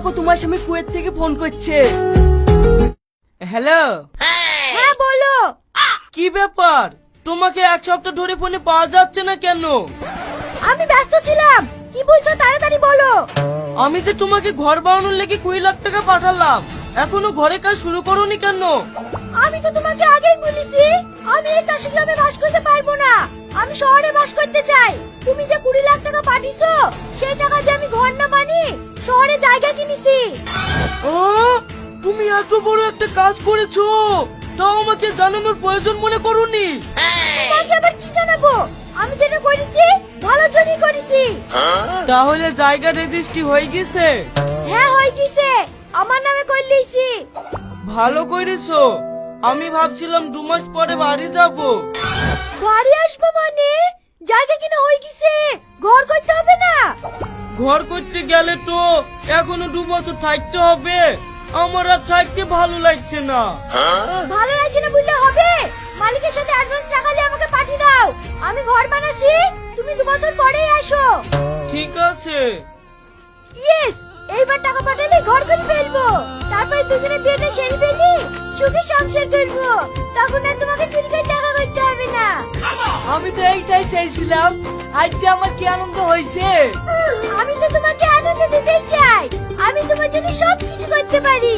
দেখো তোমার স্বামী কুয়েত থেকে ফোন করছে। হ্যালো। হ্যাঁ বলো। কি ব্যাপার, তোমাকে এক সপ্তাহ ধরে ফোনে পাওয়া যাচ্ছে না কেন? আমি ব্যস্ত ছিলাম। কি বলছো তাড়াতাড়ি বলো। আমি যে তোমাকে ঘর বানানোর লেগে 20 লাখ টাকা পাঠালাম, এখনো ঘরে কাজ শুরু করোনি কেন? আমি তো তোমাকে আগেই বলেছি আমি এই চাষি গ্রামে বাস করতে পারবো না, আমি শহরে বাস করতে চাই। তুমি যে 20 লাখ টাকা পাঠিয়েছো সেই টাকা দিয়ে আমি ঘর না বানিয়ে শহরে জায়গা কিনেছি। ও, তুমি এত বড় একটা কাজ করেছো, তাও আমাকে জানানোর প্রয়োজন মনে করোনি? তোমাকে আবার কি জানাবো, আমি যেটা করেছি ভালো জন্যই করেছি। তাহলে জায়গা রেজিস্ট্রি হয়ে গেছে? হ্যাঁ হয়ে গেছে, আমার নামে করে লিয়েছি। ভালো করেছো। আমি ভাবছিলাম 2 মাস পরে বাড়ি যাব। বাড়ি আসবো মানে? জায়গা কিনা হয়ে গেছে, ঘর করতে হবে না? ঘর করতে গেলে তো এখনো 2 বছর থাকতে হবে। আমার আর থাকতে ভালো লাগছে না। ভালো লাগছে না বললে হবে? মালিকের সাথে অ্যাডভান্স টাকা নিয়ে আমাকে পাঠিয়ে দাও, আমি ঘর বানাচ্ছি, তুমি 2 বছর পরেই আসো। ঠিক আছে। ইয়েস, এইবার টাকা পাঠালে ঘর করে ফেলবো, তারপরে দুজনে বিয়েটা সেরে ফেলি, সুখে সংসার করবো, তখন আর তোমাকে চিন্তায় টাকা করতে হবে না। আমি তো এইটাই চাইছিলাম। আজ যে আমার কি আনন্দ হয়েছে। আমি তো তোমাকে আনন্দ দিতে চাই, আমি তোমার জন্য সব কিছু করতে পারি।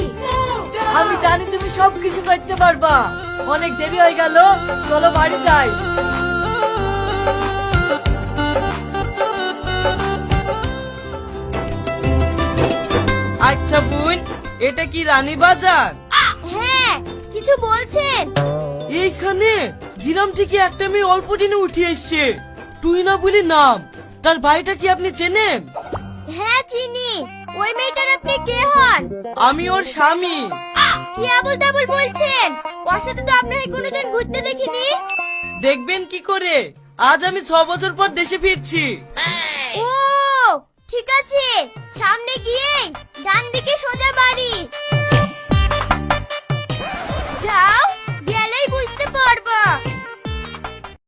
আমি জানি তুমি সবকিছু করতে পারবা। অনেক দেরি হয়ে গেল, চলো বাড়ি যাই। আচ্ছা বোন, এটা কি রানী বাজার? হ্যাঁ, কিছু বলছেন? এইখানে গ্রাম থেকে একটা মেয়ে অল্প দিনে উঠে এসছে, তুই না বলি নাম। তার বাড়িটা কি আপনি চেনেন? হ্যাঁ চিনি। ওই মেয়েটার আপনি কে হন? আমি ওর স্বামী। কি আবল তাবল বলছেন, ওর সাথে তো আপনাকে কোনোদিন ঘুরতে দেখিনি। দেখবেন কি করে, আজ আমি 6 বছর পর দেশে ফিরছি। ও ঠিক আছে, সামনে গিয়ে ডান দিকে সোজা